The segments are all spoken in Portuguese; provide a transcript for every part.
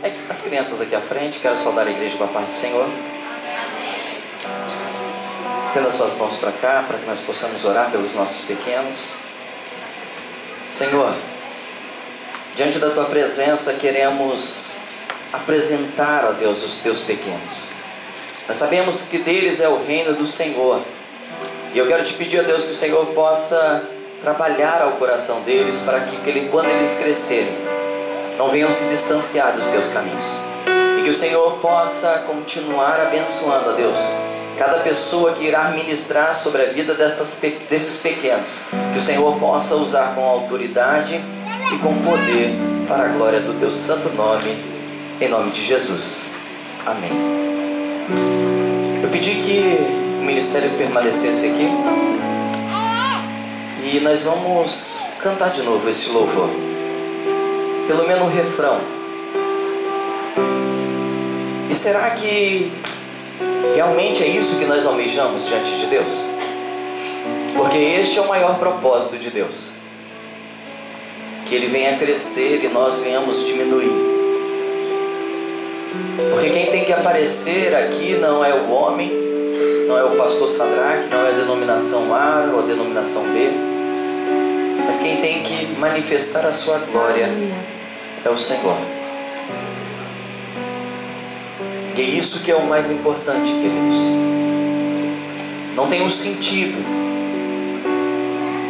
As crianças aqui à frente, quero saudar a igreja com a paz do Senhor. Estenda suas mãos para cá, para que nós possamos orar pelos nossos pequenos. Senhor, diante da Tua presença, queremos apresentar, ó Deus, os Teus pequenos. Nós sabemos que deles é o reino do Senhor. E eu quero te pedir, ó Deus, que o Senhor possa trabalhar ao coração deles, para que quando eles crescerem, não venham se distanciar dos Teus caminhos. E que o Senhor possa continuar abençoando, ó Deus, cada pessoa que irá ministrar sobre a vida desses pequenos. Que o Senhor possa usar com autoridade e com poder para a glória do Teu santo nome, em nome de Jesus. Amém. Eu pedi que o ministério permanecesse aqui e nós vamos cantar de novo esse louvor, pelo menos o refrão. E será que realmente é isso que nós almejamos diante de Deus? Porque este é o maior propósito de Deus, que Ele venha crescer e nós venhamos diminuir. Porque quem tem que aparecer aqui não é o homem, não é o pastor Sadraque, não é a denominação A ou a denominação B, mas quem tem que manifestar a sua glória é o Senhor. E é isso que é o mais importante, queridos. Não tem um sentido.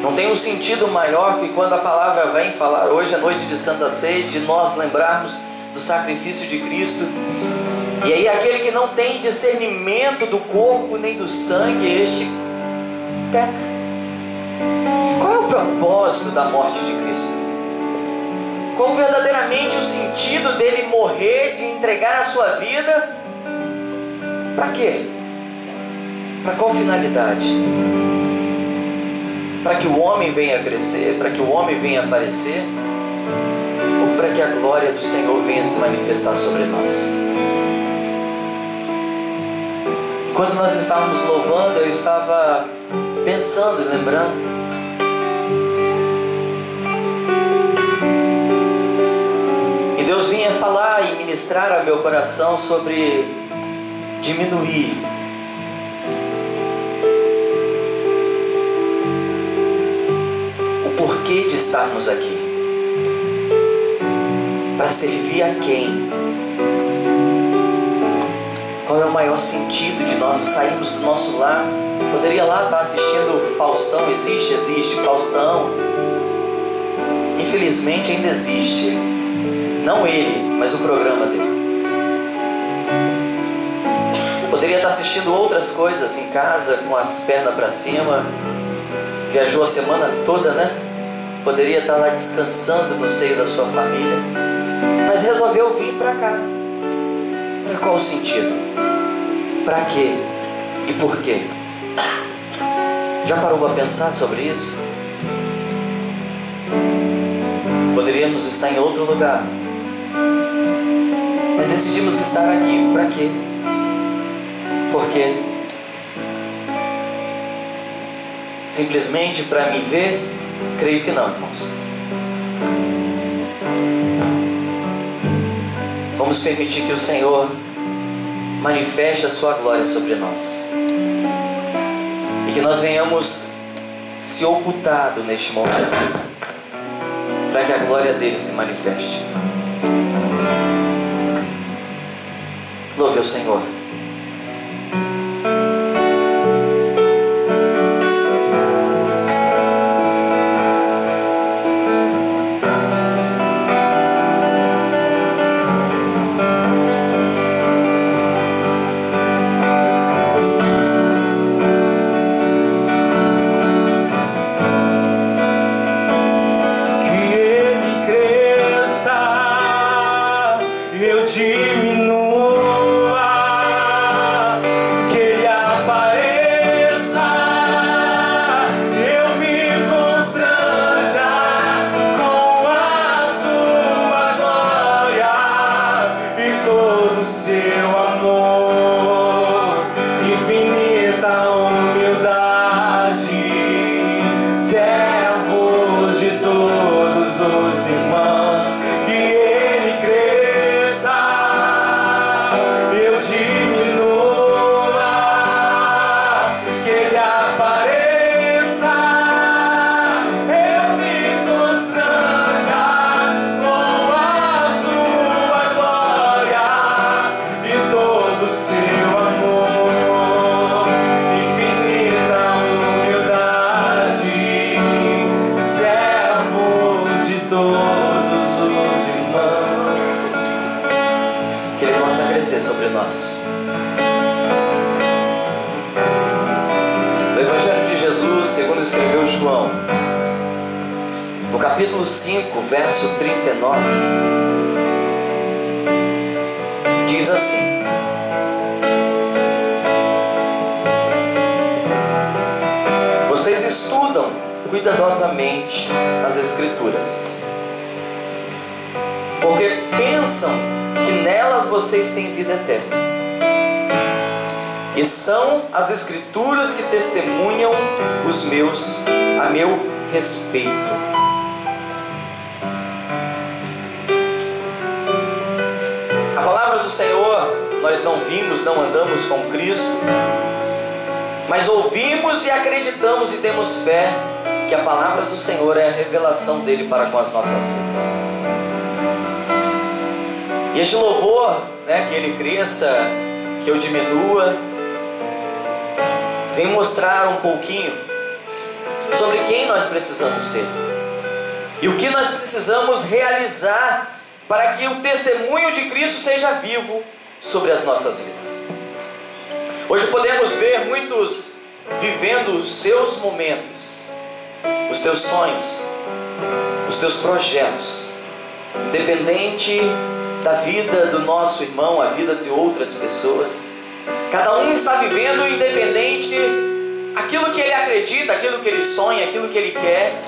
Não tem um sentido maior que quando a palavra vem falar hoje, à noite de Santa Ceia, de nós lembrarmos do sacrifício de Cristo. E aí aquele que não tem discernimento do corpo nem do sangue, este peca. Qual é o propósito da morte de Cristo? Qual verdadeiramente o sentido dele morrer, de entregar a sua vida? Para quê? Para qual finalidade? Para que o homem venha crescer? Para que o homem venha aparecer? Ou para que a glória do Senhor venha se manifestar sobre nós? Enquanto nós estávamos louvando, eu estava pensando e lembrando e Deus vinha falar e ministrar ao meu coração sobre diminuir. O porquê de estarmos aqui. Para servir a quem? Qual é o maior sentido de nós sairmos do nosso lar? Poderia lá estar assistindo Faustão. Existe Faustão. Infelizmente ainda existe. Não ele, mas o programa dele. Poderia estar assistindo outras coisas em casa, com as pernas para cima. Viajou a semana toda, né? Poderia estar lá descansando no seio da sua família. Mas resolveu vir para cá. Para qual o sentido? Para quê? E por quê? Já parou para pensar sobre isso? Poderíamos estar em outro lugar, mas decidimos estar aqui. Para quê? Por quê? Simplesmente para me ver? Creio que não, irmãos. Vamos permitir que o Senhor manifeste a sua glória sobre nós e que nós venhamos se ocultado neste momento, para que a glória dele se manifeste. Louve ao Senhor. Eu diminua. sobre nós. O Evangelho de Jesus, segundo escreveu João, no capítulo 5, verso 39, diz assim: vocês estudam cuidadosamente as Escrituras, porque pensam que nelas vocês têm vida eterna. E são as Escrituras que testemunham a meu respeito. A palavra do Senhor nós não vimos, não andamos com Cristo, mas ouvimos e acreditamos e temos fé que a palavra do Senhor é a revelação dele para com as nossas vidas. E este louvor, que ele cresça, que eu diminua, vem mostrar um pouquinho sobre quem nós precisamos ser e o que nós precisamos realizar para que o testemunho de Cristo seja vivo sobre as nossas vidas. Hoje podemos ver muitos vivendo os seus momentos, os seus sonhos, os seus projetos, independente da vida do nosso irmão, a vida de outras pessoas. Cada um está vivendo independente aquilo que ele acredita, aquilo que ele sonha, aquilo que ele quer.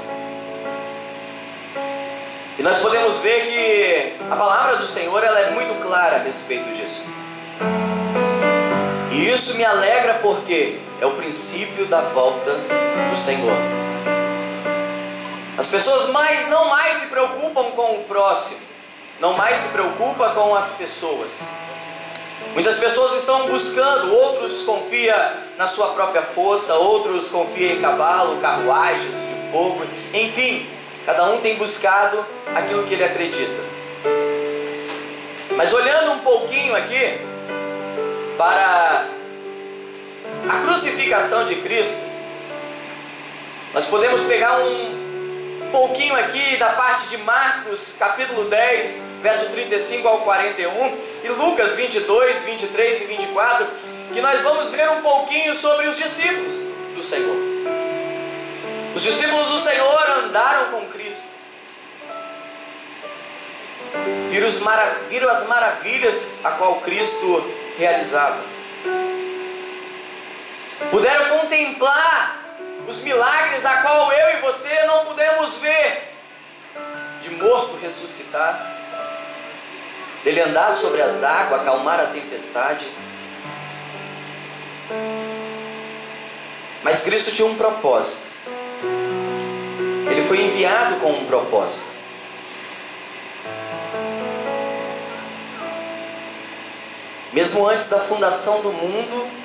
E nós podemos ver que a palavra do Senhor ela é muito clara a respeito disso. E isso me alegra porque é o princípio da volta do Senhor. As pessoas não mais se preocupam com o próximo, não mais se preocupam com as pessoas. Muitas pessoas estão buscando, outros confiam na sua própria força, outros confiam em cavalo, carruagens, fogo, enfim, cada um tem buscado aquilo que ele acredita. Mas olhando um pouquinho aqui para a crucificação de Cristo, nós podemos pegar um pouquinho aqui da parte de Marcos, capítulo 10, verso 35 ao 41, e Lucas 22, 23 e 24, que nós vamos ver um pouquinho sobre os discípulos do Senhor. Os discípulos do Senhor andaram com Cristo, viram as maravilhas a qual Cristo realizava, puderam contemplar os milagres a qual eu e você não pudemos ver, de morto ressuscitar, dele andar sobre as águas, acalmar a tempestade. Mas Cristo tinha um propósito. Ele foi enviado com um propósito. Mesmo antes da fundação do mundo,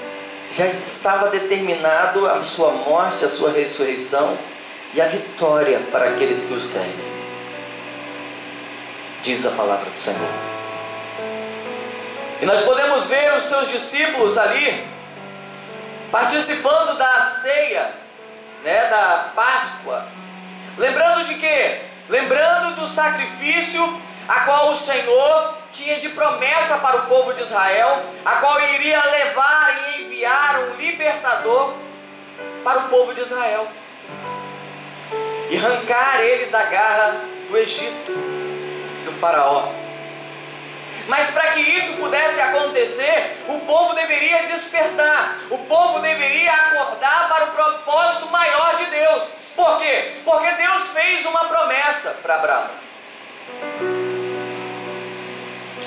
já estava determinado a sua morte, a sua ressurreição e a vitória para aqueles que o seguem. Diz a palavra do Senhor. E nós podemos ver os seus discípulos ali, participando da ceia, da Páscoa. Lembrando de quê? Lembrando do sacrifício a qual o Senhor tinha de promessa para o povo de Israel, a qual iria levar e enviar um libertador para o povo de Israel e arrancar eles da garra do Egito, do faraó. Mas para que isso pudesse acontecer, o povo deveria despertar, o povo deveria acordar para o propósito maior de Deus. Por quê? Porque Deus fez uma promessa para Abraão.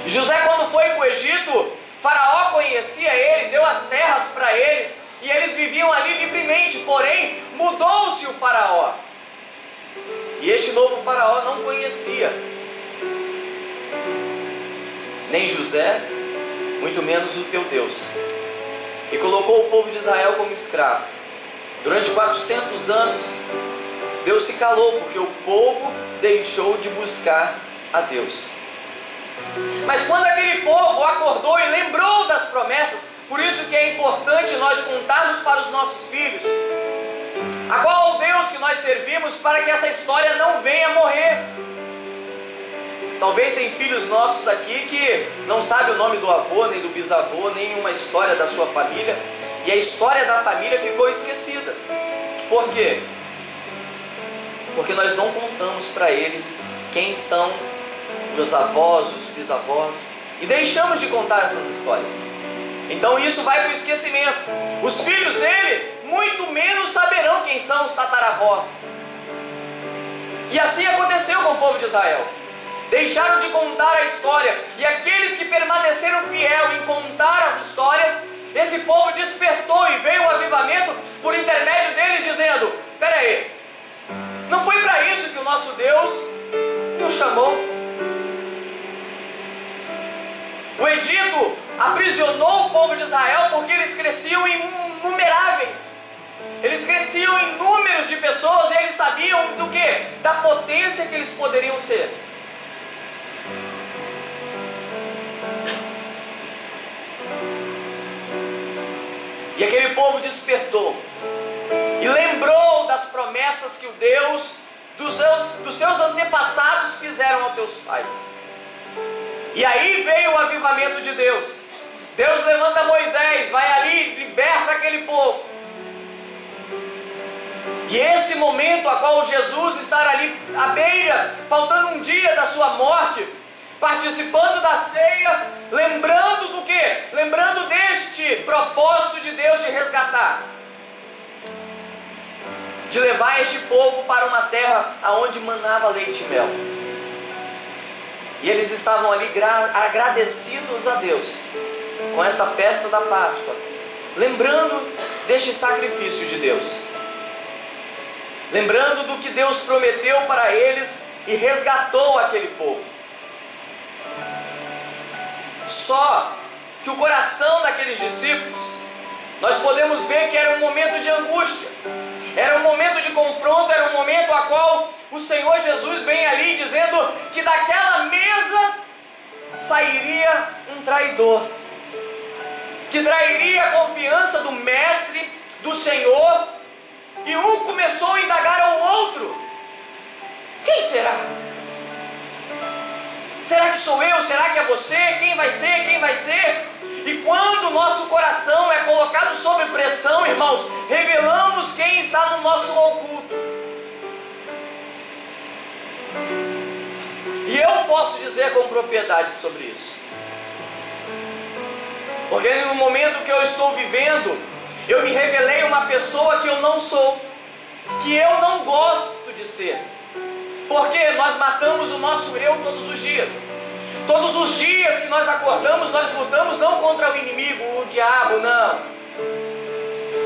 José, quando foi para o Egito, Faraó conhecia ele, deu as terras para eles, e eles viviam ali livremente. Porém, mudou-se o Faraó, e este novo Faraó não conhecia nem José, muito menos o teu Deus, e colocou o povo de Israel como escravo. Durante 400 anos, Deus se calou, porque o povo deixou de buscar a Deus. Mas quando aquele povo acordou e lembrou das promessas, por isso que é importante nós contarmos para os nossos filhos a qual Deus que nós servimos, para que essa história não venha morrer. Talvez tem filhos nossos aqui que não sabem o nome do avô, nem do bisavô, nem uma história da sua família. E a história da família ficou esquecida. Por quê? Porque nós não contamos para eles quem são os avós, os bisavós. E deixamos de contar essas histórias. Então isso vai para o esquecimento. Os filhos dele, muito menos saberão quem são os tataravós. E assim aconteceu com o povo de Israel. Deixaram de contar a história. E aqueles que permaneceram fiel em contar as histórias, esse povo despertou e veio o avivamento por intermédio deles, dizendo: espera aí, não foi para isso que o nosso Deus nos chamou? O Egito aprisionou o povo de Israel porque eles cresciam inumeráveis. Eles cresciam em números de pessoas e eles sabiam do que? Da potência que eles poderiam ser. E aquele povo despertou e lembrou das promessas que o Deus dos seus antepassados fizeram aos teus pais. E aí veio o avivamento de Deus. Deus levanta Moisés, vai ali, liberta aquele povo. E esse momento a qual Jesus está ali à beira, faltando um dia da sua morte, participando da ceia, lembrando do quê? Lembrando deste propósito de Deus de resgatar, de levar este povo para uma terra aonde manava leite e mel. E eles estavam ali agradecidos a Deus com essa festa da Páscoa, lembrando deste sacrifício de Deus, lembrando do que Deus prometeu para eles e resgatou aquele povo. Só que o coração daqueles discípulos, nós podemos ver que era um momento de angústia, era um momento de confronto, era um momento a qual o Senhor Jesus vem ali dizendo que daquela mesa sairia um traidor, que trairia a confiança do Mestre, do Senhor, e um começou a indagar ao outro: quem será? Será que sou eu? Será que é você? Quem vai ser? Quem vai ser? E quando o nosso coração é colocado sob pressão, irmãos, revelamos quem está no nosso oculto. E eu posso dizer com propriedade sobre isso, porque no momento que eu estou vivendo, eu me revelei uma pessoa que eu não sou, que eu não gosto de ser. Porque nós matamos o nosso eu todos os dias. Todos os dias que nós acordamos, nós lutamos não contra o inimigo, o diabo, não.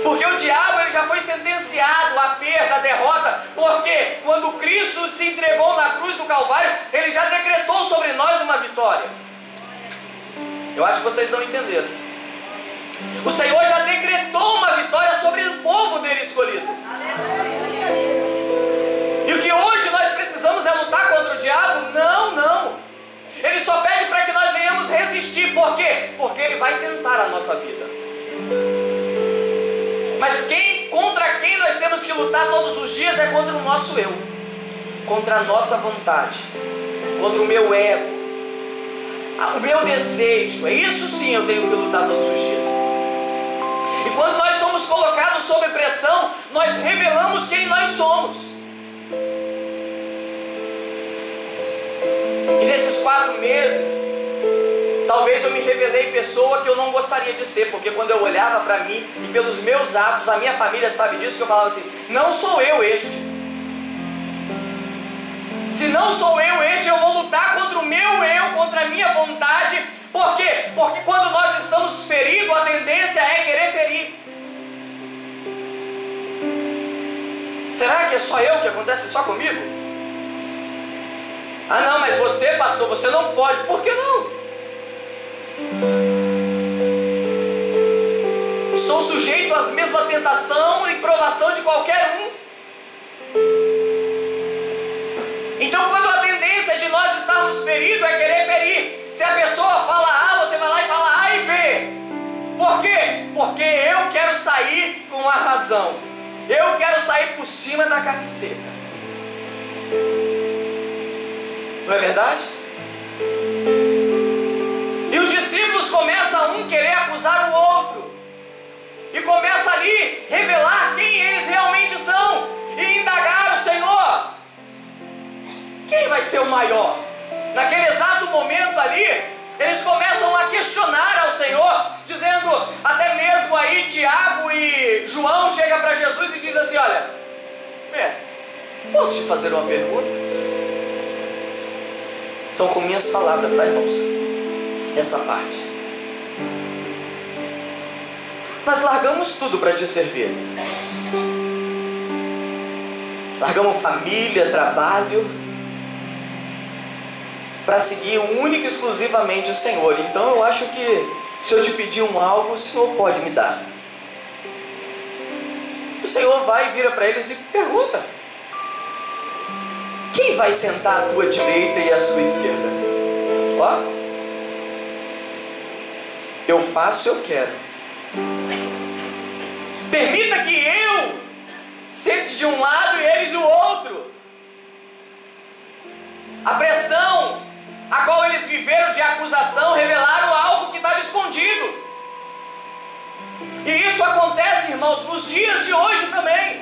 Porque o diabo ele já foi sentenciado à perda, à derrota. Porque quando Cristo se entregou na cruz do Calvário, ele já decretou sobre nós uma vitória. Eu acho que vocês não entenderam. O Senhor já decretou uma vitória sobre o povo dele escolhido. E o que hoje nós precisamos é lutar contra o diabo? Não, não. Ele só pede para que nós venhamos resistir. Por quê? Porque ele vai tentar a nossa vida. Mas contra quem nós temos que lutar todos os dias é contra o nosso eu, contra a nossa vontade, contra o meu ego, o meu desejo. É isso sim eu tenho que lutar todos os dias. E quando nós somos colocados sob pressão, nós revelamos quem nós somos. E nesses 4 meses, talvez eu me revelei pessoa que eu não gostaria de ser, porque quando eu olhava para mim e pelos meus atos, a minha família sabe disso, que eu falava assim: não sou eu este. Se não sou eu este, eu vou lutar contra o meu eu, contra a minha vontade. Por quê? Porque quando nós estamos feridos, a tendência é querer ferir. Será que é só eu que acontece só comigo? Ah não, mas você, pastor, você não pode. Por que não? Sou sujeito às mesmas tentações e provação de qualquer um. Então quando a tendência de nós estarmos feridos é querer ferir. Se a pessoa fala A, você vai lá e fala A e B. Por quê? Porque eu quero sair com a razão. Eu quero sair por cima da carne seca. Não é verdade? ser o maior. Naquele exato momento ali, eles começam a questionar ao Senhor, dizendo, até mesmo aí Tiago e João chegam para Jesus e dizem assim: olha, mestre, posso te fazer uma pergunta? São com minhas palavras, tá, irmãos? Essa parte. Nós largamos tudo para te servir. Largamos família, trabalho, para seguir única e exclusivamente o Senhor. Então eu acho que se eu te pedir algo, o Senhor pode me dar. O Senhor vai e vira para eles e pergunta: quem vai sentar à tua direita e à sua esquerda? Ó, eu faço, eu quero. Permita que eu sente de um lado e ele do outro. A pressão a qual eles viveram de acusação revelaram algo que estava escondido. E isso acontece, irmãos, nos dias de hoje também.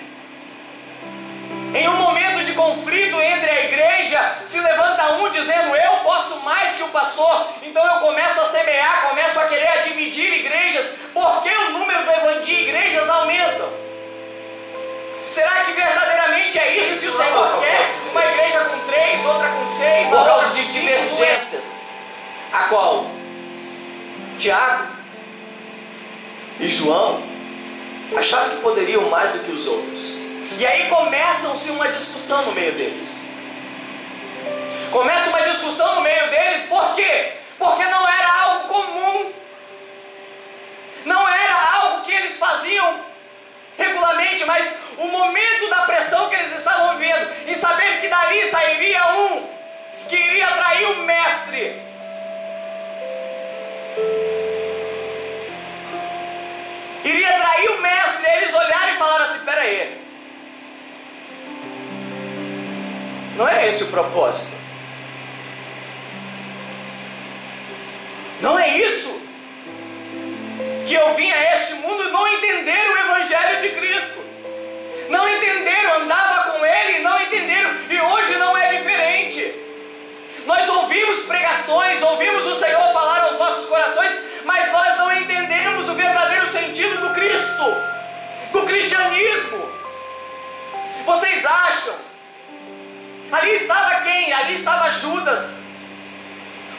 Em um momento de conflito entre a igreja, se levanta um dizendo: eu posso mais que o pastor, então eu começo a semear, começo a querer dividir igrejas, porque o número de igrejas aumenta. Será que verdadeiramente é isso que o Senhor quer? Uma igreja com 3, outra com 6, por causa de divergências, a qual Tiago e João acharam que poderiam mais do que os outros. E aí começa-se uma discussão no meio deles. Começa uma discussão no meio deles, por quê? Porque não era algo comum. Não era algo que eles faziam regularmente, mas o momento da pressão que eles estavam vivendo, em saber que dali sairia um que iria trair o mestre. Iria trair o mestre. Eles olharam e falaram assim: espera aí, não é esse o propósito. Não é isso que eu vim a este mundo. Não entenderam o Evangelho de Cristo. Não entenderam, andava com Ele e não entenderam. E hoje não é diferente. Nós ouvimos pregações, ouvimos o Senhor falar aos nossos corações, mas nós não entendemos o verdadeiro sentido do Cristo, do cristianismo. Vocês acham? Ali estava quem? Ali estava Judas,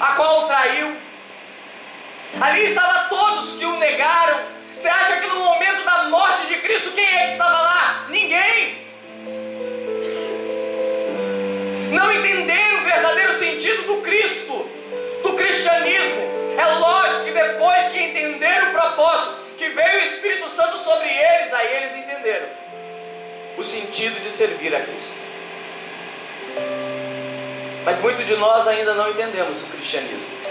a qual o traiu. Ali estava todos que o negaram. Você acha que no momento da morte de Cristo, quem é que estava lá? Ninguém. Não entenderam o verdadeiro sentido do Cristo, do cristianismo. É lógico que depois que entenderam o propósito, que veio o Espírito Santo sobre eles, aí eles entenderam o sentido de servir a Cristo. Mas muitos de nós ainda não entendemos o cristianismo.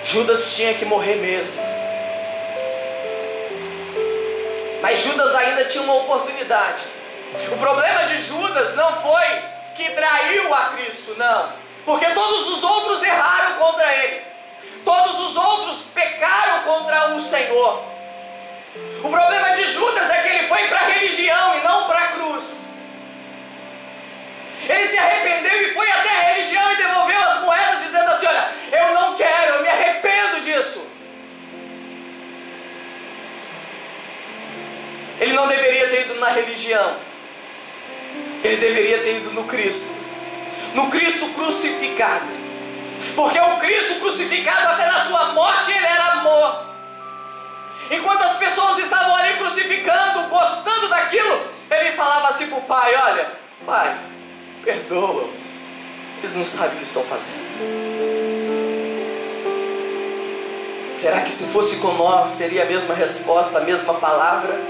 Judas tinha que morrer mesmo. Mas Judas ainda tinha uma oportunidade. O problema de Judas não foi que traiu a Cristo, não. Porque todos os outros erraram contra ele. Todos os outros pecaram contra o Senhor. O problema de Judas é que ele foi para a religião e não para a cruz. Ele se arrependeu e foi até a religião e devolveu as moedas, dizendo assim: olha, eu não quero, eu me arrependo disso. Ele não deveria ter ido na religião. Ele deveria ter ido no Cristo. No Cristo crucificado. Porque o Cristo crucificado, até na sua morte, ele era amor. Enquanto as pessoas estavam ali crucificando, gostando daquilo, ele falava assim para o Pai: olha, Pai, perdoa-os, eles não sabem o que estão fazendo. Será que se fosse com nós seria a mesma resposta, a mesma palavra?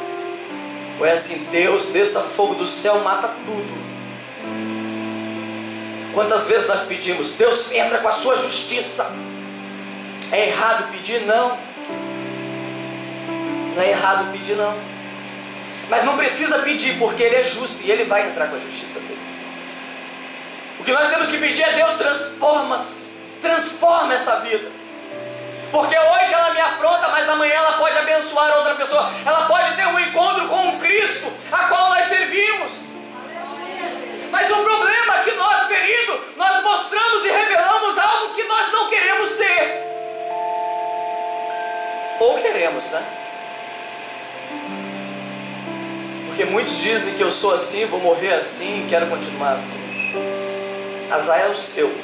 Ou é assim: Deus, desça fogo do céu, mata tudo? Quantas vezes nós pedimos: Deus, entra com a sua justiça? É errado pedir? Não. Não é errado pedir, não. Mas não precisa pedir, porque Ele é justo e Ele vai entrar com a justiça dele. O que nós temos que pedir é: Deus, transforma essa vida. Porque hoje ela me afronta, mas amanhã ela pode abençoar outra pessoa. Ela pode ter um encontro com o Cristo a qual nós servimos. Mas o problema é que nós, querido, nós mostramos e revelamos algo que nós não queremos ser. Ou queremos, né? Porque muitos dizem que eu sou assim, vou morrer assim, quero continuar assim. Azar é o seu.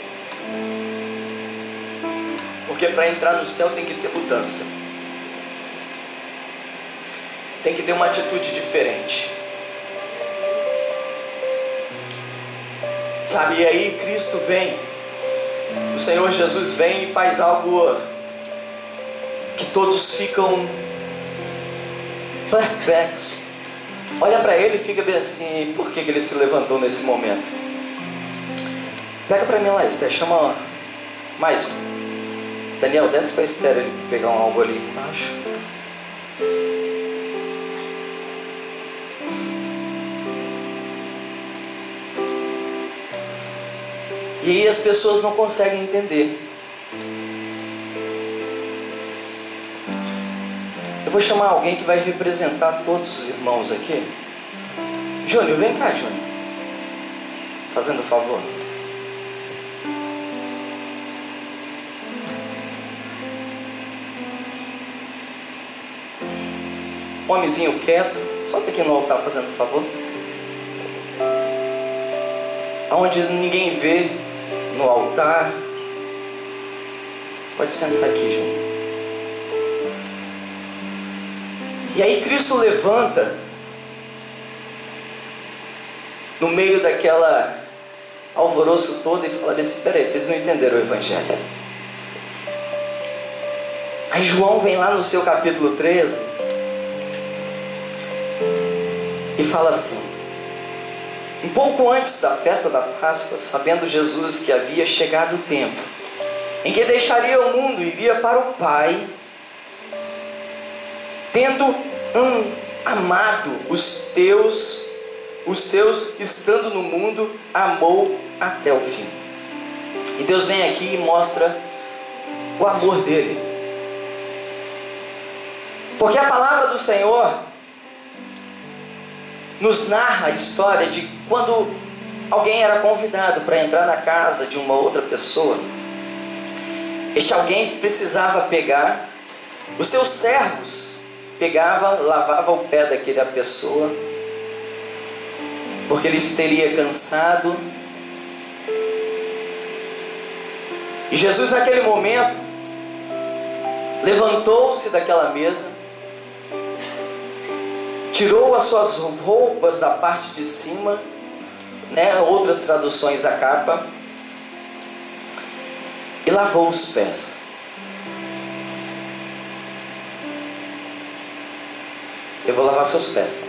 Porque para entrar no céu tem que ter mudança. Tem que ter uma atitude diferente. Sabe, e aí Cristo vem. O Senhor Jesus vem e faz algo que todos ficam perplexos. Olha para ele e fica bem assim, por que ele se levantou nesse momento? Pega para mim lá, Esther, chama mais. Daniel, desce para Esther ele pegar algo ali embaixo. E aí as pessoas não conseguem entender. Eu vou chamar alguém que vai representar todos os irmãos aqui. Júnior, vem cá, Júnior. Fazendo favor. Homenzinho quieto, só aqui no altar fazendo favor. Aonde ninguém vê, no altar. Pode sentar aqui, Júnior. E aí Cristo levanta no meio daquela alvoroço todo e fala assim, peraí, vocês não entenderam o Evangelho. Aí João vem lá no seu capítulo 13 e fala assim: um pouco antes da festa da Páscoa, sabendo Jesus que havia chegado o tempo em que deixaria o mundo e iria para o Pai, tendo amado os seus estando no mundo, amou até o fim. E Deus vem aqui e mostra o amor dele. Porque a palavra do Senhor nos narra a história de quando alguém era convidado para entrar na casa de uma outra pessoa. Este alguém precisava pegar os seus servos, lavava o pé daquela pessoa, porque ele estaria cansado. E Jesus naquele momento levantou-se daquela mesa, tirou as suas roupas da parte de cima, outras traduções a capa, e lavou os pés. Eu vou lavar seus pés.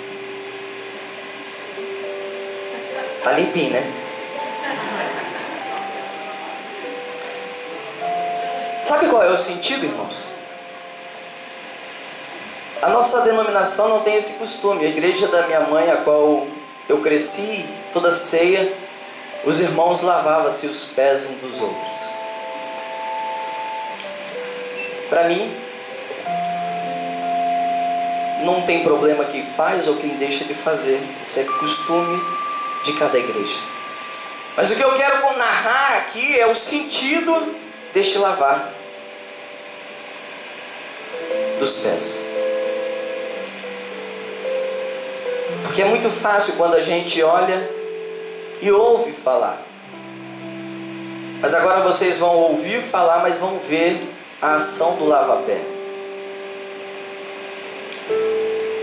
Tá limpinho, né? Sabe qual é o sentido, irmãos? A nossa denominação não tem esse costume. A igreja da minha mãe, a qual eu cresci, toda ceia, os irmãos lavavam-se os pés uns dos outros. Para mim, não tem problema quem faz ou quem deixa de fazer. Isso é costume de cada igreja. Mas o que eu quero narrar aqui é o sentido deste lavar dos pés. Porque é muito fácil quando a gente olha e ouve falar. Mas agora vocês vão ouvir falar, mas vão ver a ação do lava-pé.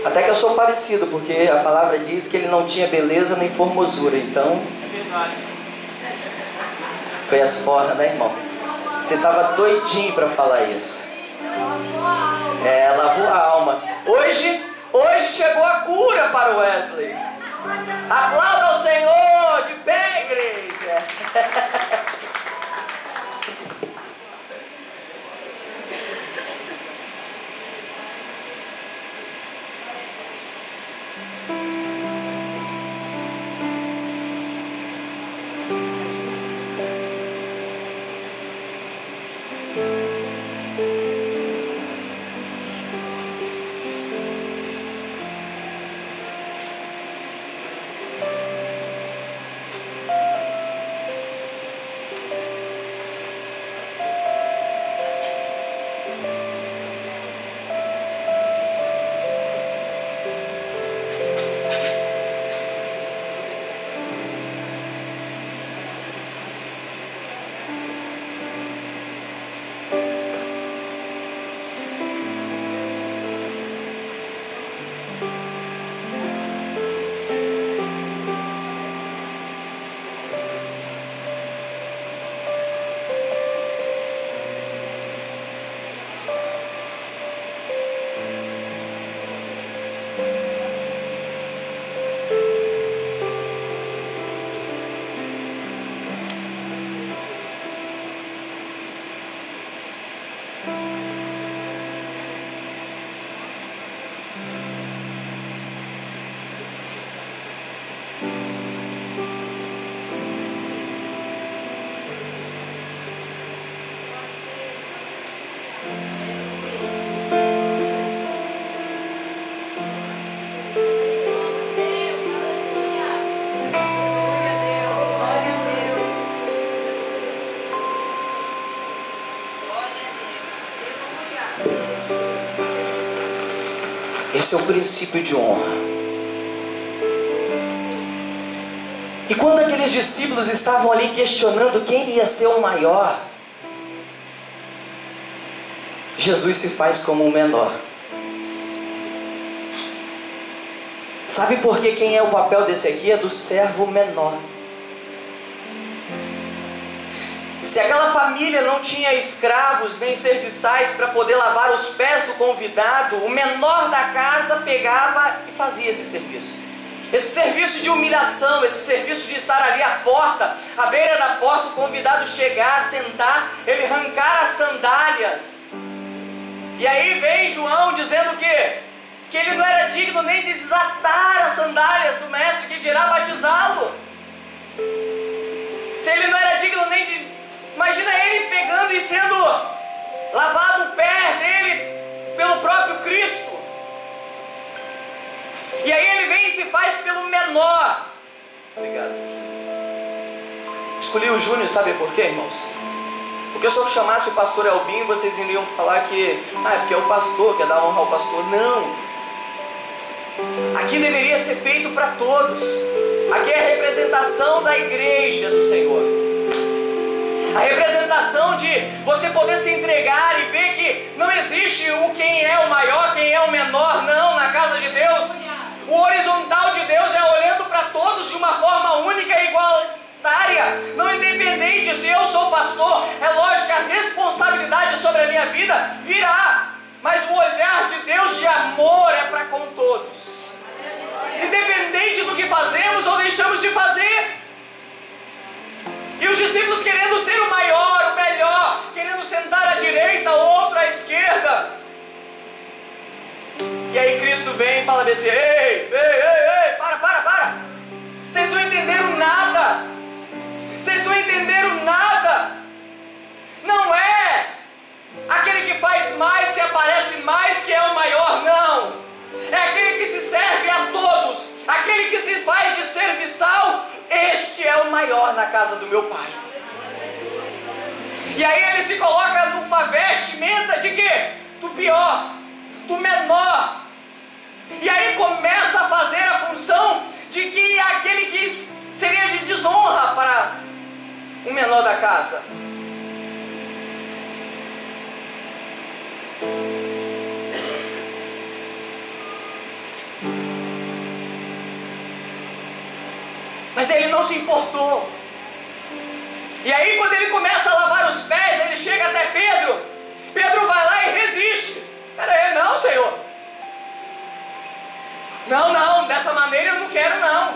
Até que eu sou parecido, porque a palavra diz que ele não tinha beleza nem formosura. Então, foi as forras, né, irmão? Você estava doidinho para falar isso. Lavou a alma. Hoje chegou a cura para o Wesley. Aplauda ao Senhor de pé, igreja. Esse é o princípio de honra. E quando aqueles discípulos estavam ali questionando quem ia ser o maior, Jesus se faz como o menor. Sabe por que quem é o papel desse aqui? É do servo menor. Se aquela família não tinha escravos nem serviçais para poder lavar os pés do convidado, o menor da casa pegava e fazia esse serviço. Esse serviço de humilhação, esse serviço de estar ali à porta, à beira da porta, o convidado chegar, sentar, ele arrancar as sandálias. E aí vem João dizendo o quê? Que ele não era digno nem de desatar as sandálias do mestre, que dirá batizá-lo. Se ele não era digno nem de... Imagina ele pegando e sendo lavado o pé dele pelo próprio Cristo. E aí ele vem e se faz pelo menor. Obrigado. Escolhi o Júnior, sabe por quê, irmãos? Porque se eu chamasse o pastor Elbinho, vocês iriam falar que é porque é o pastor, quer dar honra ao pastor. Não. Aqui deveria ser feito para todos. Aqui é a representação da igreja do Senhor. A representação de você poder se entregar e ver que não existe quem é o maior, quem é o menor, não, na casa de Deus. O horizontal de Deus é olhando para todos de uma forma única e igualitária, não independente se eu sou pastor. É lógico que a responsabilidade sobre a minha vida virá, mas o olhar de Deus de amor é para com todos, independente do que fazemos ou deixamos de fazer. E os discípulos querendo ser o maior, o melhor, querendo sentar à direita, outro à esquerda. E aí Cristo vem e fala assim: ei, para. Vocês não entenderam nada. Vocês não entenderam nada. Não é aquele que faz mais, se aparece mais, que é o maior, não. É aquele que se serve a todos, aquele que se faz de serviçal. Este é o maior na casa do meu Pai. E aí ele se coloca numa vestimenta de quê? Do pior, do menor. E aí começa a fazer a função de que aquele que seria de desonra para o menor da casa. Mas ele não se importou. E aí quando ele começa a lavar os pés, ele chega até Pedro. Pedro vai lá e resiste. Peraí, não, Senhor. Não, dessa maneira eu não quero, não.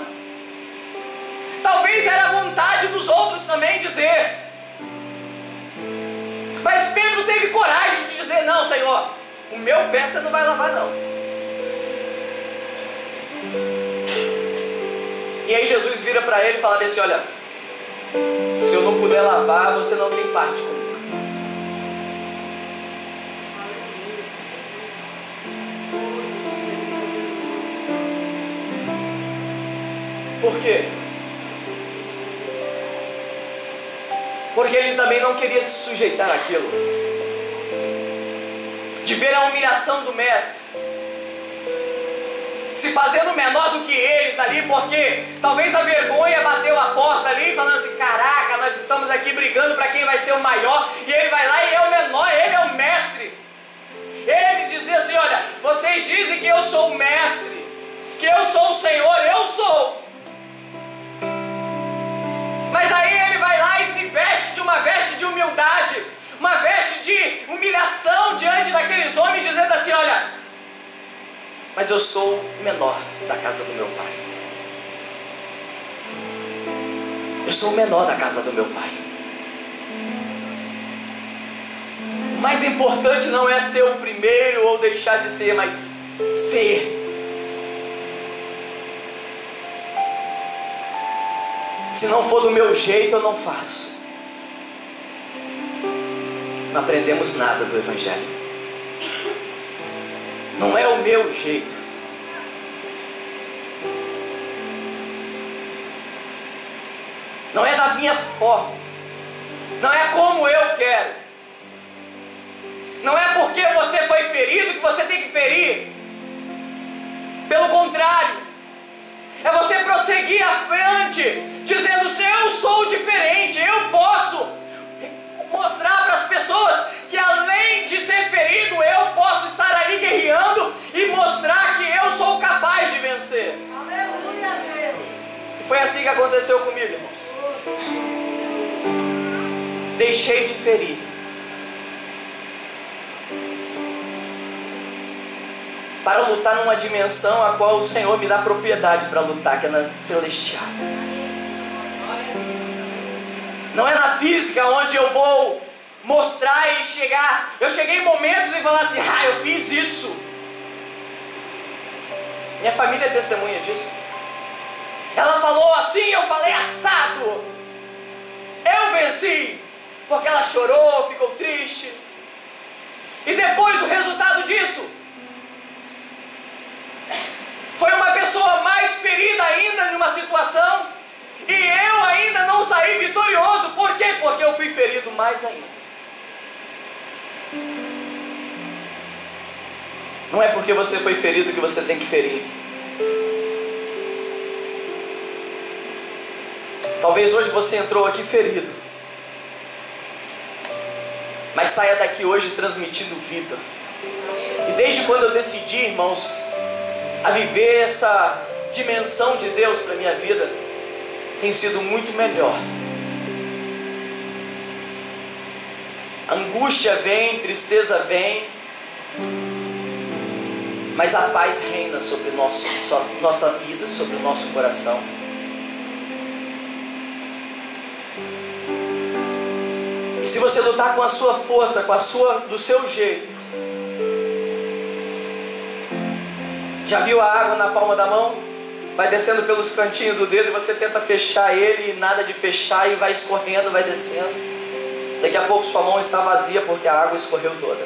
Talvez era a vontade dos outros também dizer. Mas Pedro teve coragem de dizer: não, Senhor, o meu pé você não vai lavar, não. E aí Jesus vira para ele e fala assim: olha, se eu não puder lavar, você não tem parte comigo. Por quê? Porque ele também não queria se sujeitar àquilo, de ver a humilhação do mestre, se fazendo menor do que eles ali, porque talvez a vergonha bateu a porta ali, falando assim: caraca, nós estamos aqui brigando para quem vai ser o maior, e ele vai lá e é o menor, ele é o mestre. Ele dizia assim: olha, vocês dizem que eu sou o mestre, que eu sou o Senhor, eu sou. Mas aí ele vai lá e se veste de uma veste de humildade, uma veste de humilhação diante daqueles homens, dizendo assim: olha, mas eu sou o menor da casa do meu pai. Eu sou o menor da casa do meu pai. O mais importante não é ser o primeiro ou deixar de ser, mas ser. Se não for do meu jeito, eu não faço. não aprendemos nada do Evangelho. Não é o meu jeito. Não é da minha forma. Não é como eu quero. Não é porque você foi ferido que você tem que ferir. Pelo contrário, é você prosseguir à frente, dizendo: se eu sou diferente, eu posso mostrar para as pessoas que além de ser ferido, eu posso estar ali guerreando e mostrar que eu sou capaz de vencer. Aleluia, Deus. E foi assim que aconteceu comigo, irmãos. Deixei de ferir. Para lutar numa dimensão a qual o Senhor me dá propriedade para lutar, que é na celestial. Não é na física onde eu vou mostrar e chegar. Eu cheguei em momentos e falar assim: ah, eu fiz isso. Minha família é testemunha disso. Ela falou assim, eu falei assado. Eu venci. Porque ela chorou, ficou triste. E depois o resultado disso foi uma pessoa mais ferida ainda numa situação, e eu ainda não saí vitorioso. Por quê? Porque eu fui ferido mais ainda. Não é porque você foi ferido que você tem que ferir. Talvez hoje você entrou aqui ferido, mas saia daqui hoje transmitindo vida. E desde quando eu decidi, irmãos, a viver essa dimensão de Deus para a minha vida, tem sido muito melhor. Angústia vem, tristeza vem, mas a paz reina sobre nossa vida, sobre o nosso coração. E se você lutar com a sua força, do seu jeito, já viu a água na palma da mão? Vai descendo pelos cantinhos do dedo e você tenta fechar ele, e nada de fechar, e vai escorrendo, vai descendo. Daqui a pouco sua mão está vazia porque a água escorreu toda.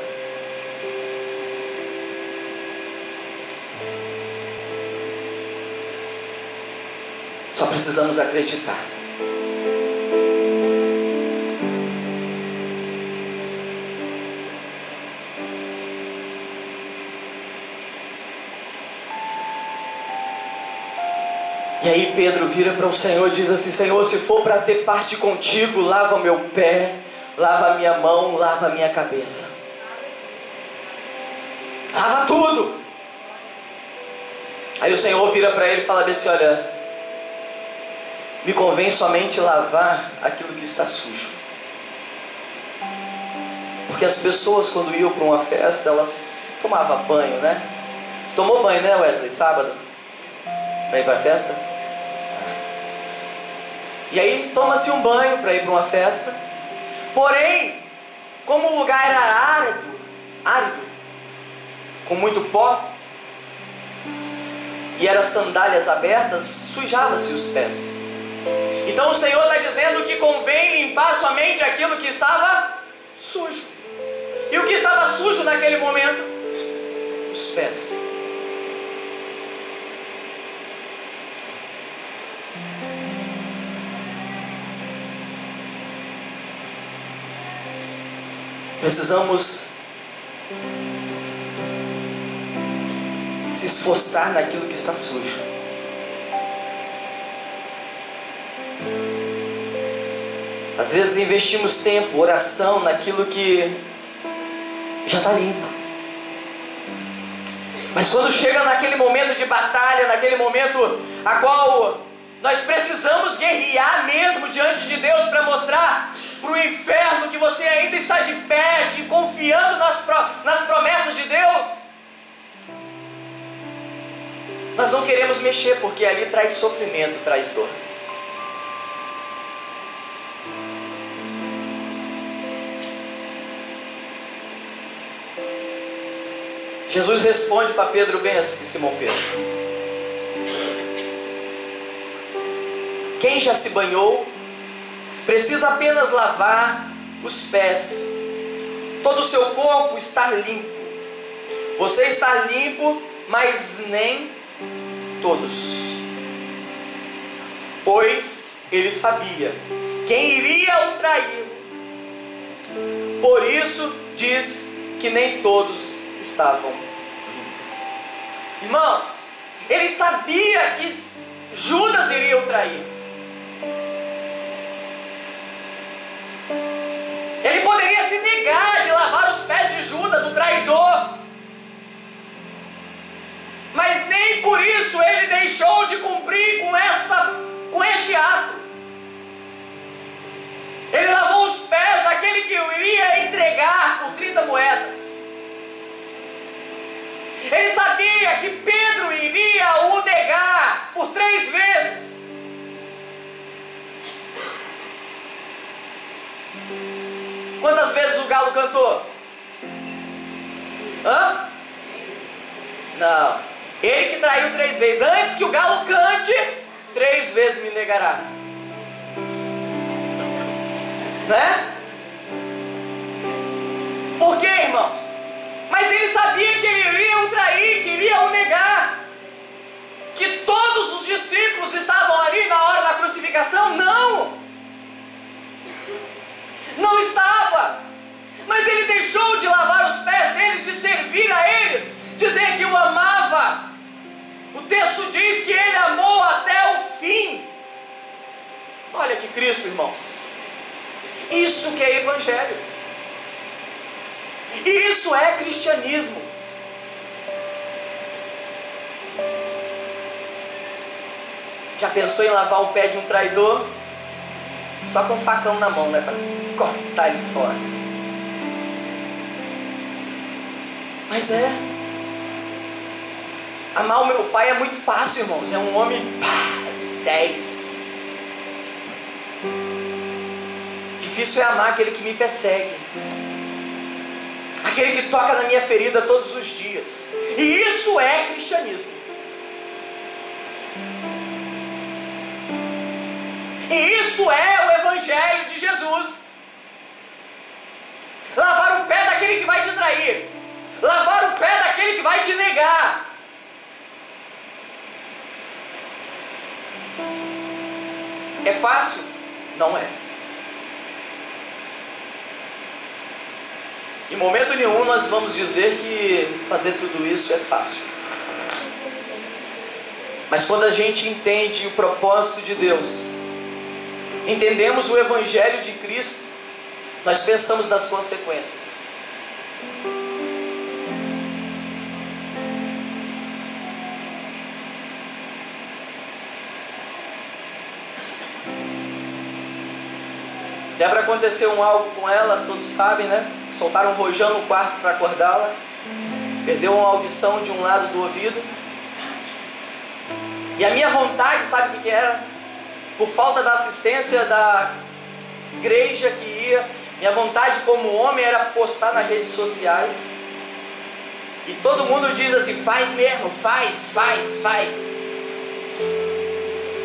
Só precisamos acreditar. E aí Pedro vira para o Senhor e diz assim: Senhor, se for para ter parte contigo, lava meu pé, lava minha mão, lava minha cabeça. Lava tudo. Aí o Senhor vira para ele e fala assim: olha, me convém somente lavar aquilo que está sujo. Porque as pessoas, quando iam para uma festa, elas tomavam banho, né? Você tomou banho, né, Wesley, sábado? Para ir para a festa? E aí toma-se um banho para ir para uma festa. Porém, como o lugar era árido, com muito pó, e eram sandálias abertas, sujava-se os pés. Então o Senhor está dizendo que convém limpar somente aquilo que estava sujo. E o que estava sujo naquele momento? Os pés. Precisamos se esforçar naquilo que está sujo. Às vezes investimos tempo, oração naquilo que já está limpo. Mas quando chega naquele momento de batalha, naquele momento a qual nós precisamos guerrear mesmo diante de Deus para mostrar para o inferno que você ainda está de pé, confiando nas promessas de Deus, nós não queremos mexer, porque ali traz sofrimento, traz dor. Jesus responde para Pedro bem assim: Simão Pedro, quem já se banhou precisa apenas lavar os pés, todo o seu corpo estar limpo. Você está limpo, mas nem todos. Pois ele sabia quem iria o trair. Por isso diz que nem todos estavam limpos. Irmãos, ele sabia que Judas iria o trair. Ele poderia se negar de lavar os pés de Judas, do traidor. Mas nem por isso ele deixou de cumprir com este ato. Ele lavou os pés daquele que o iria entregar por 30 moedas. Ele sabia que Pedro iria o negar por 3 vezes. Quantas vezes o galo cantou? Hã? Não. Ele que traiu 3 vezes. Antes que o galo cante, 3 vezes me negará. Né? Por quê, irmãos? Mas ele sabia que ele iria o trair, que iria o negar. Que todos os discípulos estavam ali na hora da crucificação? Não! Não estava. Mas ele deixou de lavar os pés dele, de servir a eles, dizer que o amava. O texto diz que ele amou até o fim. Olha que Cristo, irmãos. Isso que é evangelho. E isso é cristianismo. Já pensou em lavar o pé de um traidor? Só com um facão na mão, né? Para cortar ele fora. Mas amar o meu pai é muito fácil, irmãos. É um homem 10. Difícil é amar aquele que me persegue, aquele que toca na minha ferida todos os dias. E isso é cristianismo. E isso é o evangelho de Jesus. Lavar o pé daquele que vai te trair, lavar o pé daquele que vai te negar. É fácil? Não é. Em momento nenhum nós vamos dizer que fazer tudo isso é fácil. Mas quando a gente entende o propósito de Deus, entendemos o Evangelho de Cristo, nós pensamos nas consequências. Débora, aconteceu algo com ela, todos sabem, né? Soltaram um rojão no quarto para acordá-la. Perdeu uma audição de um lado do ouvido. E a minha vontade, sabe o que era? Por falta da assistência da igreja que ia, minha vontade como homem era postar nas redes sociais. E todo mundo diz assim, faz mesmo, faz.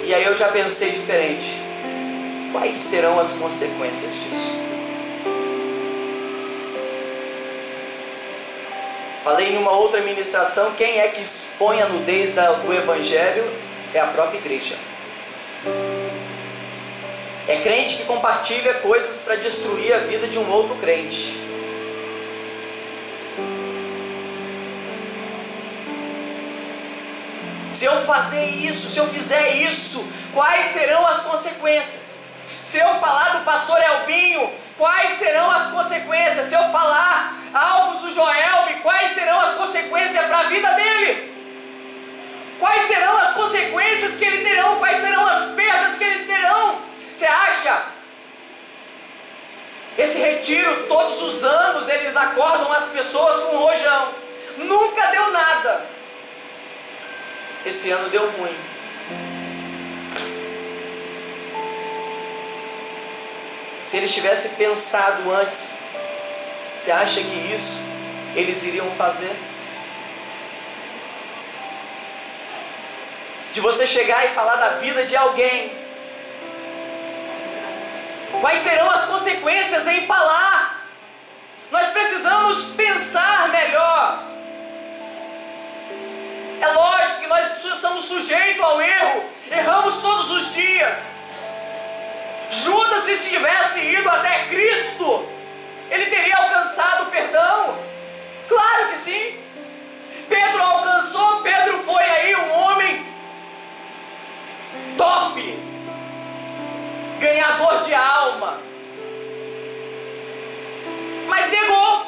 E aí eu já pensei diferente. Quais serão as consequências disso? Falei em uma outra ministração, quem é que expõe a nudez do Evangelho é a própria igreja. É crente que compartilha coisas para destruir a vida de um outro crente. Se eu fazer isso, se eu fizer isso, quais serão as consequências? Se eu falar do pastor Elbinho, quais serão as consequências? Se eu falar algo do Joelme, quais serão as consequências para a vida dele? Quais serão as consequências que ele terão? Quais serão as perdas que eles terão? Você acha? Esse retiro, todos os anos, eles acordam as pessoas com rojão. Nunca deu nada. Esse ano deu ruim. Se eles tivessem pensado antes, você acha que isso eles iriam fazer? De você chegar e falar da vida de alguém. Quais serão as consequências em falar? Nós precisamos pensar melhor. É lógico que nós estamos sujeitos ao erro. Erramos todos os dias. Judas, se tivesse ido até Cristo, ele teria alcançado o perdão. Claro que sim. Pedro alcançou. Pedro foi aí um homem top, ganhador de alma, mas negou.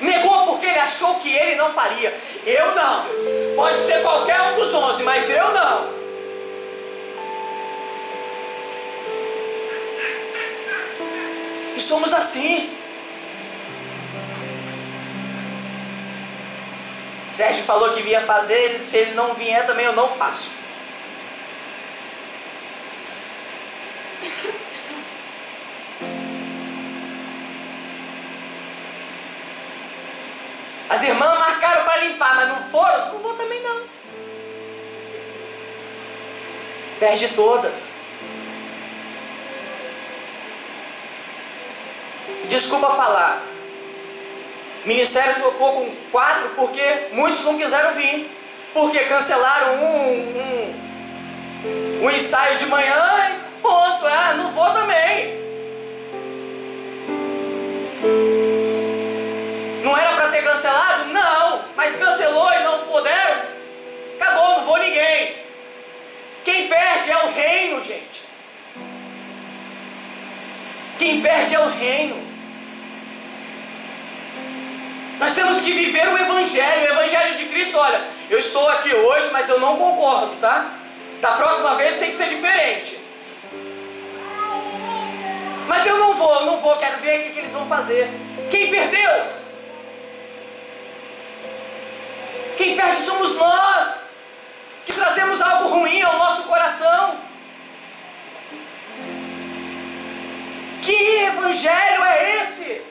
Negou porque ele achou que ele não faria. Eu não. Pode ser qualquer um dos 11, mas eu não. E somos assim. Sérgio falou que vinha fazer, se ele não vier também eu não faço. As irmãs marcaram para limpar, mas não foram? Não vou também não. Perde todas. Desculpa falar. O ministério tocou com 4 porque muitos não quiseram vir. Porque cancelaram um ensaio de manhã e ponto. Não vou também. Não era para ter cancelado? Não. Mas cancelou e não puderam? Acabou, não vou ninguém. Quem perde é o reino, gente. Quem perde é o reino. Nós temos que viver o Evangelho de Cristo. Olha, eu estou aqui hoje, mas eu não concordo, tá? Da próxima vez tem que ser diferente. Mas eu não vou, quero ver o que eles vão fazer. Quem perdeu? Quem perde somos nós, que trazemos algo ruim ao nosso coração. Que evangelho é esse?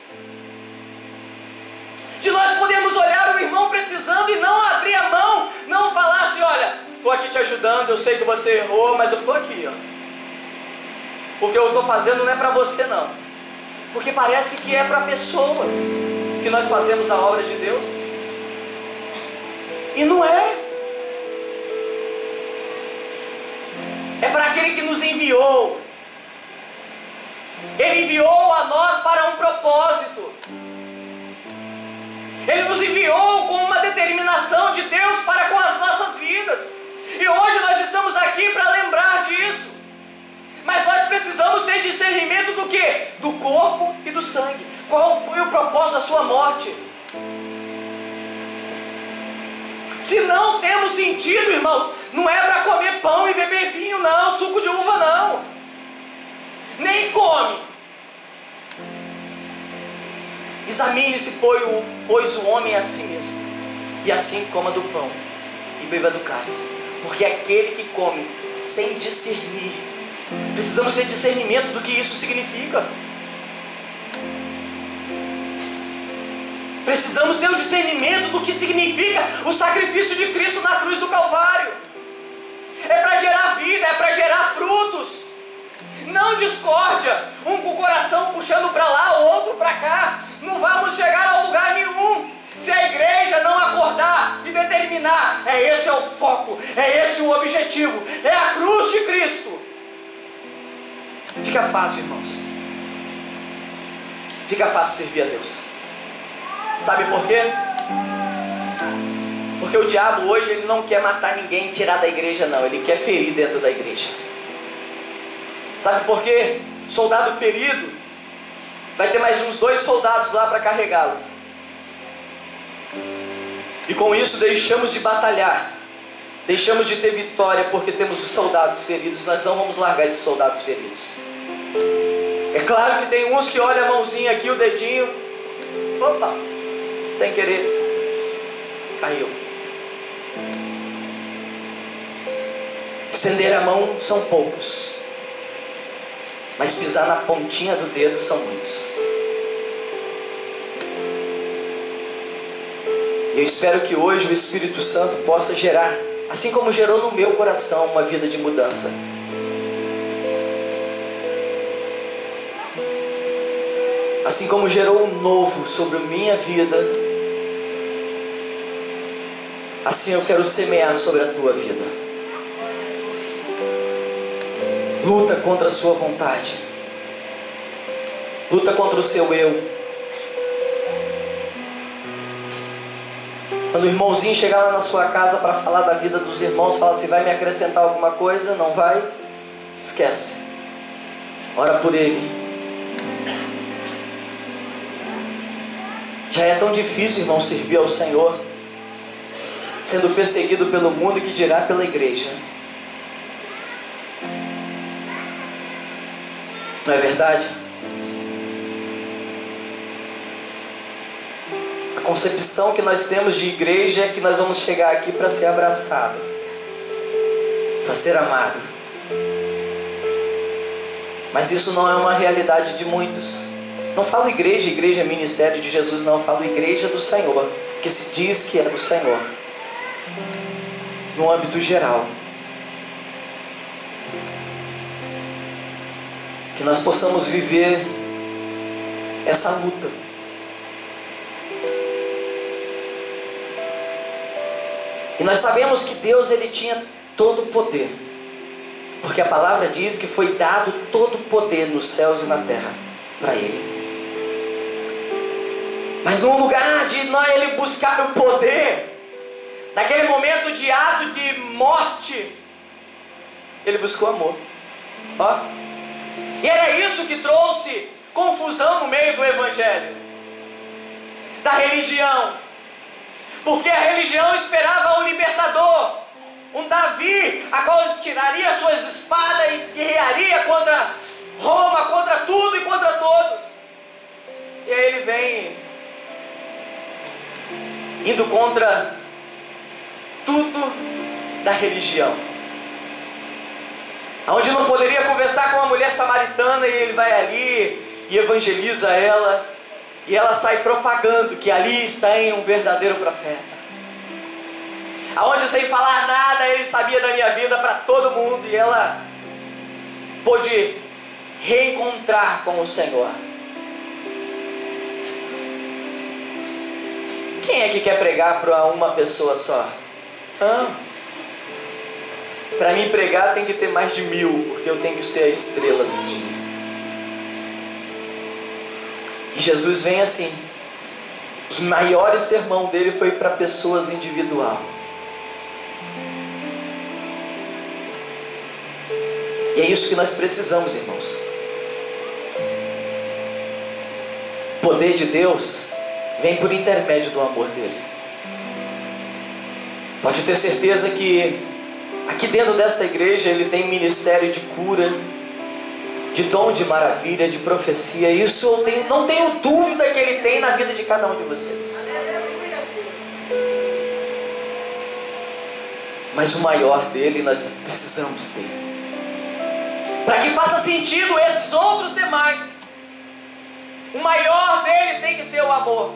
De nós podemos olhar o irmão precisando e não abrir a mão, não falar assim, olha, estou aqui te ajudando, eu sei que você errou, mas eu estou aqui, ó. Porque eu estou fazendo não é para você não. Porque parece que é para pessoas que nós fazemos a obra de Deus. E não é. É para aquele que nos enviou. Ele enviou a nós para um propósito. Ele nos enviou com uma determinação de Deus para com as nossas vidas. E hoje nós estamos aqui para lembrar disso. Mas nós precisamos ter discernimento do quê? Do corpo e do sangue. Qual foi o propósito da sua morte? Se não temos sentido, irmãos, não é para comer pão e beber vinho não, suco de uva não. Nem come. Examine-se, pois o homem é a si mesmo, e assim coma do pão e beba do cálice. Porque aquele que come sem discernir, precisamos ter discernimento do que isso significa. Precisamos ter o discernimento do que significa o sacrifício de Cristo na cruz do Calvário. É para gerar vida, é para gerar frutos. Não discórdia, um com o coração puxando para lá, o outro para cá. Não vamos chegar a lugar nenhum se a igreja não acordar e determinar, esse é o foco, é esse o objetivo, é a cruz de Cristo. Fica fácil, irmãos. Fica fácil servir a Deus. Sabe por quê? Porque o diabo hoje ele não quer matar ninguém e tirar da igreja não, ele quer ferir dentro da igreja. Sabe por quê? Soldado ferido vai ter mais uns 2 soldados lá para carregá-lo. E com isso deixamos de batalhar, deixamos de ter vitória porque temos os soldados feridos. Nós não vamos largar esses soldados feridos. É claro que tem uns que olham a mãozinha aqui, o dedinho, opa, sem querer, caiu. Estender a mão são poucos, mas pisar na pontinha do dedo são muitos. Eu espero que hoje o Espírito Santo possa gerar, assim como gerou no meu coração, uma vida de mudança. assim como gerou um novo sobre a minha vida, assim eu quero semear sobre a tua vida. Luta contra a sua vontade. Luta contra o seu eu. Quando o irmãozinho chegar lá na sua casa para falar da vida dos irmãos, fala assim: vai me acrescentar alguma coisa? Não vai? Esquece. Ora por ele. Já é tão difícil, irmão, servir ao Senhor, sendo perseguido pelo mundo, que dirá pela igreja. Não é verdade? A concepção que nós temos de igreja é que nós vamos chegar aqui para ser abraçado, para ser amado. Mas isso não é uma realidade de muitos. Não falo igreja, igreja, ministério de Jesus, não. Eu falo igreja do Senhor, que se diz que é do Senhor, no âmbito geral. Que nós possamos viver essa luta. E nós sabemos que Deus, Ele tinha todo o poder, porque a palavra diz que foi dado todo o poder nos céus e na terra para Ele. Mas no lugar de Ele buscar o poder, naquele momento de ato de morte, Ele buscou amor. Ó. E era isso que trouxe confusão no meio do Evangelho, da religião. Porque a religião esperava um libertador, um Davi, a qual tiraria suas espadas e guerrearia contra Roma, contra tudo e contra todos. E aí ele vem indo contra tudo da religião, onde não poderia conversar com uma mulher samaritana, e ele vai ali e evangeliza ela, e ela sai propagando que ali está um verdadeiro profeta, aonde sem falar nada ele sabia da minha vida para todo mundo, e ela pôde reencontrar com o Senhor. Quem é que quer pregar para uma pessoa só? Para mim pregar tem que ter mais de 1000, porque eu tenho que ser a estrela do dia. E Jesus vem assim. Os maiores sermão dele foi para pessoas individual. E é isso que nós precisamos, irmãos. O poder de Deus vem por intermédio do amor dele. Pode ter certeza que aqui dentro desta igreja ele tem ministério de cura, de dom de maravilha, de profecia. Isso eu não tenho dúvida que ele tem na vida de cada um de vocês. Mas o maior dele nós precisamos ter, para que faça sentido esses outros demais. O maior deles tem que ser o amor.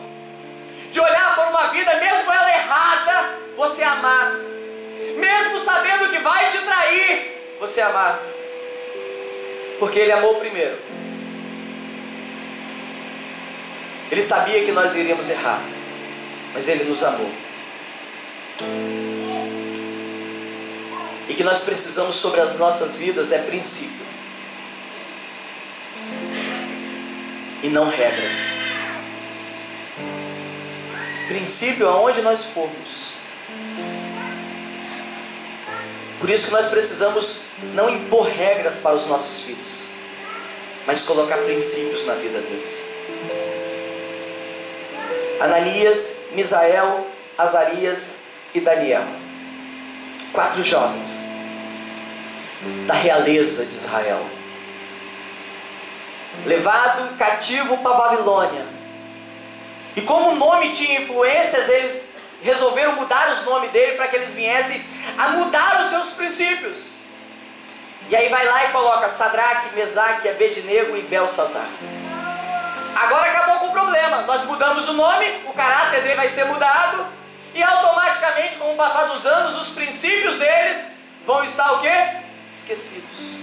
De olhar por uma vida, mesmo ela errada, você amar. Mesmo sabendo que vai te trair, você amar. Porque ele amou primeiro. Ele sabia que nós iríamos errar, mas ele nos amou. E que nós precisamos sobre as nossas vidas é princípio, e não regras. Princípio aonde nós formos. Por isso que nós precisamos não impor regras para os nossos filhos, mas colocar princípios na vida deles. Ananias, Misael, Azarias e Daniel, 4 jovens da realeza de Israel, levado cativo para a Babilônia. E como o nome tinha influências, eles resolveram mudar os nomes dele para que eles viessem a mudar os seus princípios. E aí vai lá e coloca Sadraque, Mesaque, Abednego e Belsazar. Agora acabou com o problema. Nós mudamos o nome, o caráter dele vai ser mudado, e automaticamente, com o passar dos anos, os princípios deles vão estar o quê? Esquecidos.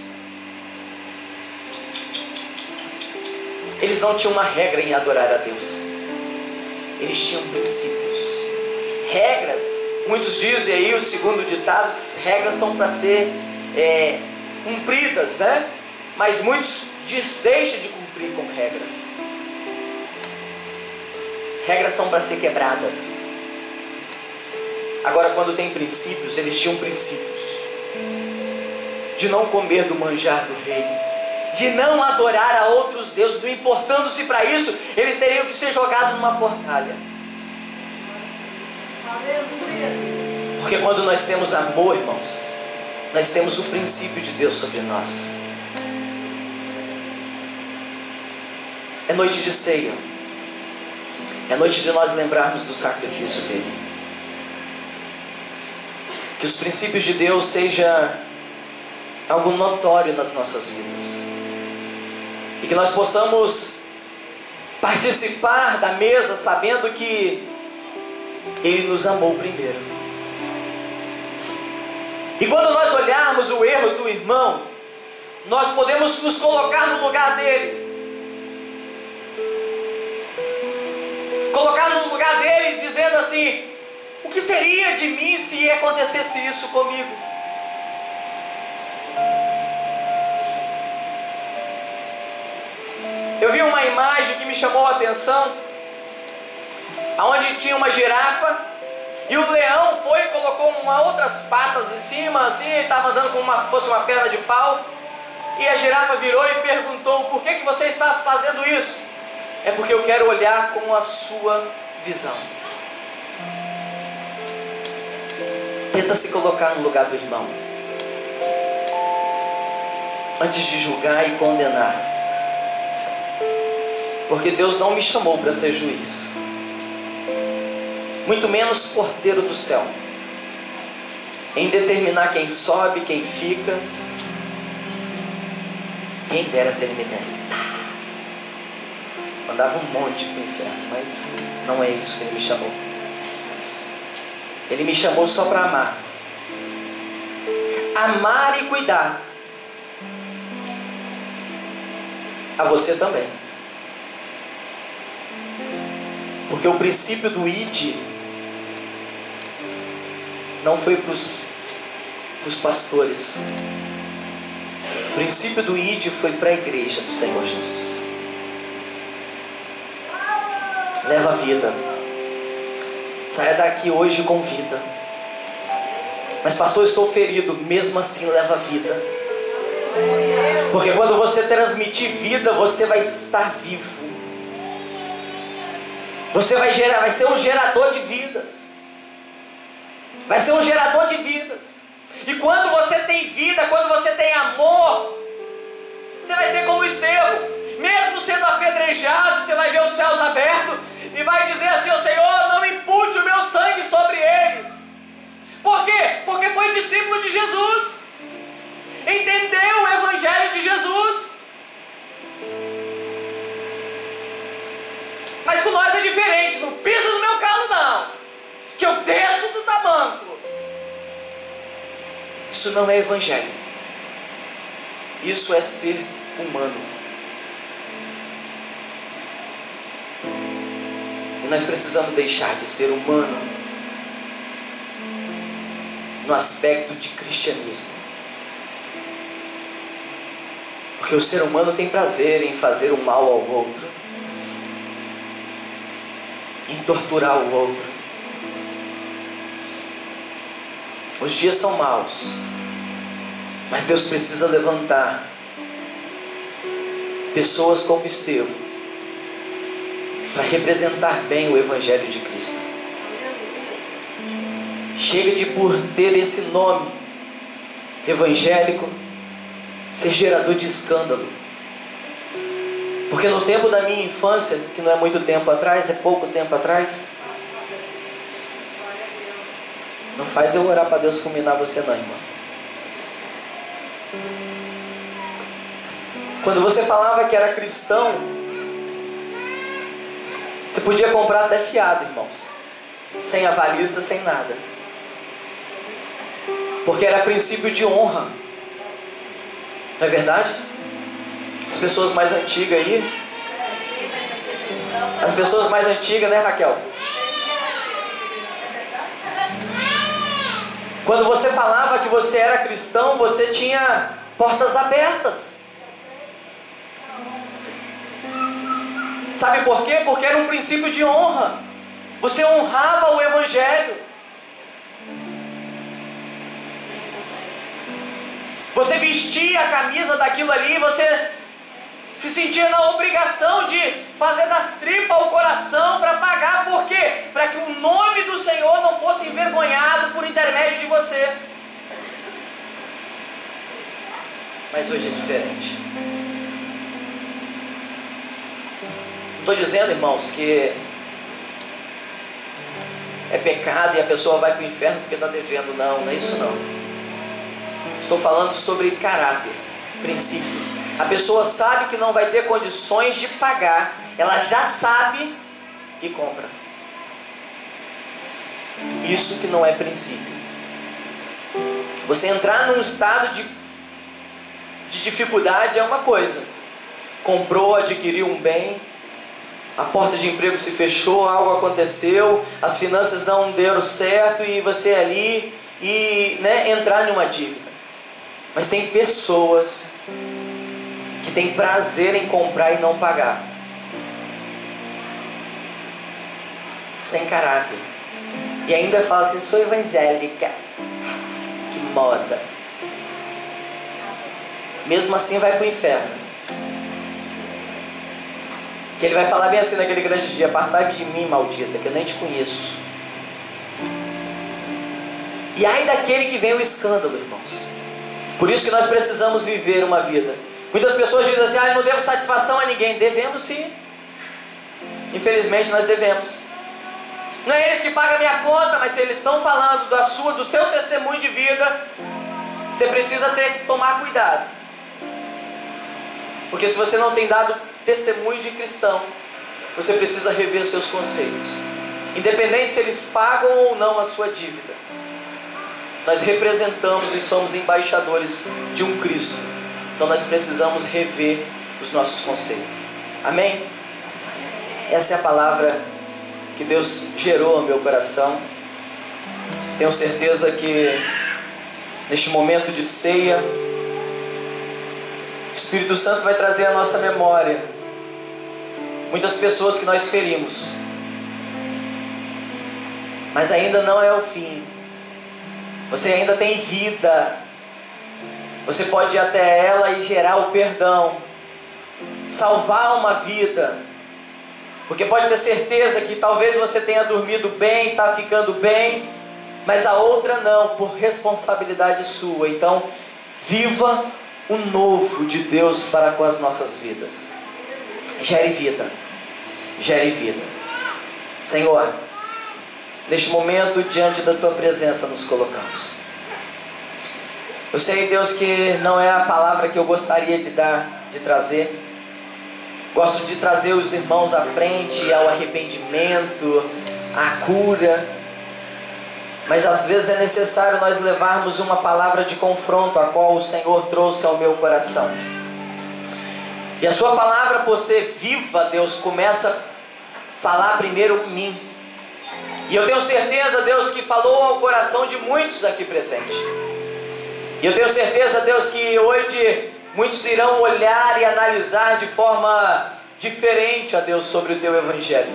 eles não tinham uma regra em adorar a Deus. Eles tinham princípios, regras. Muitos dizem aí, o segundo ditado, que regras são para ser cumpridas, né? Mas muitos deixam de cumprir com regras. Regras são para ser quebradas. Agora, quando tem princípios, eles tinham princípios de não comer do manjar do rei, de não adorar a outros deuses, não importando-se para isso, eles teriam que ser jogados numa fornalha. Porque quando nós temos amor, irmãos, nós temos o princípio de Deus sobre nós. É noite de ceia, é noite de nós lembrarmos do sacrifício dele. Que os princípios de Deus sejam algo notório nas nossas vidas. E que nós possamos participar da mesa sabendo que Ele nos amou primeiro. E quando nós olharmos o erro do irmão, nós podemos nos colocar no lugar dele. Colocar no lugar dele dizendo assim: o que seria de mim se acontecesse isso comigo? Eu vi uma imagem que me chamou a atenção, onde tinha uma girafa e o leão foi e colocou outras patas em cima, assim, ele estava andando como fosse uma perna de pau, e a girafa virou e perguntou: por que você está fazendo isso? É porque eu quero olhar com a sua visão. Tenta se colocar no lugar do irmão, antes de julgar e condenar. Porque Deus não me chamou para ser juiz, muito menos porteiro do céu, em determinar quem sobe, quem fica. Quem dera se Ele me desse. Mandava um monte para o inferno, mas não é isso que Ele me chamou. Ele me chamou só para amar. Amar e cuidar. A você também. Porque o princípio do id não foi para os pastores. O princípio do id foi para a igreja do Senhor Jesus. Leva a vida. Saia daqui hoje com vida. Mas pastor, eu estou ferido. Mesmo assim, leva a vida. Porque quando você transmitir vida, você vai estar vivo. Você vai ser um gerador de vidas. Vai ser um gerador de vidas. E quando você tem vida, quando você tem amor, você vai ser como Estevão. Mesmo sendo apedrejado, você vai ver os céus abertos e vai dizer assim: ó Senhor, não impute o meu sangue sobre eles. Por quê? Porque foi discípulo de Jesus. Entendeu o Evangelho de Jesus. Mas com nós é diferente. Não pisa no meu calo não, que eu desço do tamanco. Isso não é Evangelho. Isso é ser humano. E nós precisamos deixar de ser humano no aspecto de cristianismo. Porque o ser humano tem prazer em fazer o mal ao outro, em torturar o outro. Os dias são maus, mas Deus precisa levantar pessoas como Estevão para representar bem o Evangelho de Cristo. Chega de, por ter esse nome evangélico, ser gerador de escândalo. Porque no tempo da minha infância, que não é muito tempo atrás, é pouco tempo atrás, não faz eu orar para Deus fulminar você não, irmão. Quando você falava que era cristão, você podia comprar até fiado, irmãos, sem avalista, sem nada, porque era princípio de honra. Não é verdade? As pessoas mais antigas aí As pessoas mais antigas, né, Raquel? Quando você falava que você era cristão, você tinha portas abertas. Sabe por quê? Porque era um princípio de honra. Você honrava o Evangelho. Você vestia a camisa daquilo ali, você se sentia na obrigação de fazer das tripas o coração para pagar. Por quê? Para que o nome do Senhor não fosse envergonhado por intermédio de você. Mas hoje é diferente. Estou dizendo, irmãos, que é pecado e a pessoa vai para o inferno porque está devendo. Não, não é isso não. Estou falando sobre caráter, princípio. A pessoa sabe que não vai ter condições de pagar, ela já sabe e compra. Isso que não é princípio. Você entrar num estado de dificuldade é uma coisa. Comprou, adquiriu um bem, a porta de emprego se fechou, algo aconteceu, as finanças não deram certo e você ali e entrar numa dívida. Mas tem pessoas que têm prazer em comprar e não pagar. Sem caráter. E ainda fala assim, sou evangélica. Que moda. Mesmo assim vai para o inferno. Que ele vai falar bem assim naquele grande dia, apartai-vos de mim, maldita, que eu nem te conheço. E ai daquele que vem o escândalo, irmãos. Por isso que nós precisamos viver uma vida. Muitas pessoas dizem assim, eu não devo satisfação a ninguém. Devemos sim. Infelizmente nós devemos. Não é eles que pagam a minha conta, mas se eles estão falando do seu testemunho de vida, você precisa tomar cuidado. Porque se você não tem dado testemunho de cristão, você precisa rever os seus conceitos. Independente se eles pagam ou não a sua dívida. Nós representamos e somos embaixadores de um Cristo. Então nós precisamos rever os nossos conceitos. Amém? Essa é a palavra que Deus gerou no meu coração. Tenho certeza que neste momento de ceia, o Espírito Santo vai trazer à nossa memória muitas pessoas que nós ferimos. Mas ainda não é o fim. Você ainda tem vida. Você pode ir até ela e gerar o perdão. Salvar uma vida. Porque pode ter certeza que talvez você tenha dormido bem, está ficando bem, mas a outra não, por responsabilidade sua. Então, viva o novo de Deus para com as nossas vidas. Gere vida. Gere vida. Senhor, neste momento, diante da Tua presença, nos colocamos. Eu sei, Deus, que não é a palavra que eu gostaria de trazer. Gosto de trazer os irmãos à frente, ao arrependimento, à cura. Mas às vezes é necessário nós levarmos uma palavra de confronto, a qual o Senhor trouxe ao meu coração. E a Sua palavra, por ser viva, Deus, começa a falar primeiro em mim. E eu tenho certeza, Deus, que falou ao coração de muitos aqui presentes. E eu tenho certeza, Deus, que hoje muitos irão olhar e analisar de forma diferente, a Deus, sobre o Teu Evangelho.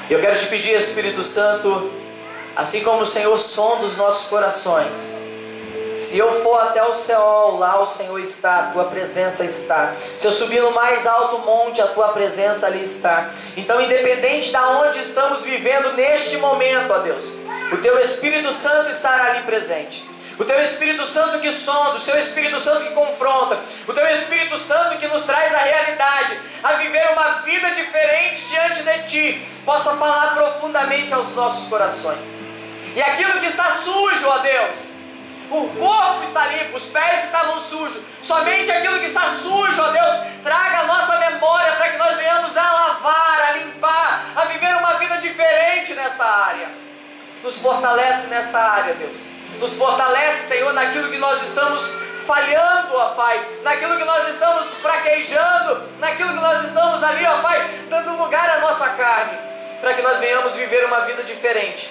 Eu quero te pedir, Espírito Santo, assim como o Senhor sonda os nossos corações, se eu for até o céu, lá o Senhor está, a Tua presença está. Se eu subir no mais alto monte, a Tua presença ali está. Então, independente de onde estamos vivendo neste momento, ó Deus, o Teu Espírito Santo estará ali presente. O Teu Espírito Santo que sonda, o Teu Espírito Santo que confronta, o Teu Espírito Santo que nos traz a realidade, a viver uma vida diferente diante de Ti, possa falar profundamente aos nossos corações. E aquilo que está sujo, ó Deus, o corpo está limpo, os pés estavam sujos, somente aquilo que está sujo, ó Deus, traga a nossa memória para que nós venhamos a lavar, a limpar, a viver uma vida diferente nessa área. Nos fortalece nessa área, Deus. Nos fortalece, Senhor, naquilo que nós estamos falhando, ó Pai, naquilo que nós estamos fraquejando, naquilo que nós estamos ali, ó Pai, a nossa carne, para que nós venhamos viver uma vida diferente.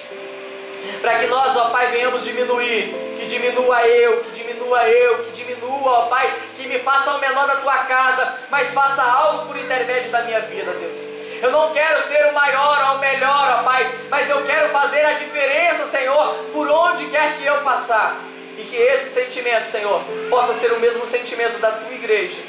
Para que nós, ó Pai, venhamos diminuir, que diminua eu, que diminua eu, que diminua, ó Pai, que me faça o menor da tua casa, mas faça algo por intermédio da minha vida, Deus. Eu não quero ser o maior ou o melhor, ó Pai, mas eu quero fazer a diferença, Senhor, por onde quer que eu passar. E que esse sentimento, Senhor, possa ser o mesmo sentimento da tua igreja.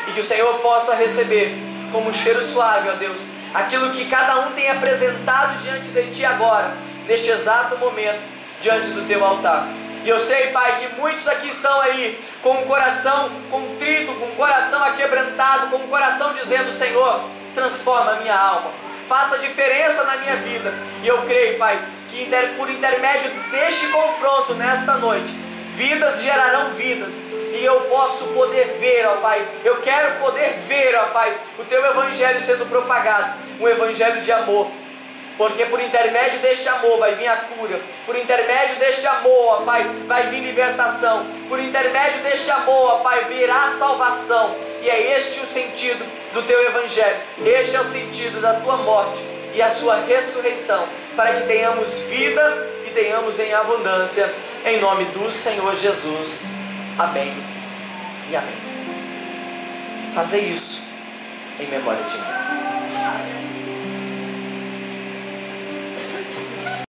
E que o Senhor possa receber como um cheiro suave, ó Deus, aquilo que cada um tem apresentado diante de Ti agora, neste exato momento, diante do Teu altar. E eu sei, Pai, que muitos aqui estão aí com o coração contrito, com o coração aquebrantado, com o coração dizendo: Senhor, transforma a minha alma, faça diferença na minha vida. E eu creio, Pai, que por intermédio deste confronto nesta noite, vidas gerarão vidas. E eu posso poder ver, ó Pai, eu quero poder ver, ó Pai, o Teu Evangelho sendo propagado, um Evangelho de amor. Porque por intermédio deste amor vai vir a cura. Por intermédio deste amor, ó Pai, vai vir libertação. Por intermédio deste amor, ó Pai, virá salvação. E é este o sentido do Teu Evangelho. Este é o sentido da Tua morte e a Sua ressurreição, para que tenhamos vida e tenhamos em abundância. Em nome do Senhor Jesus. Amém e amém. Fazer isso em memória de mim.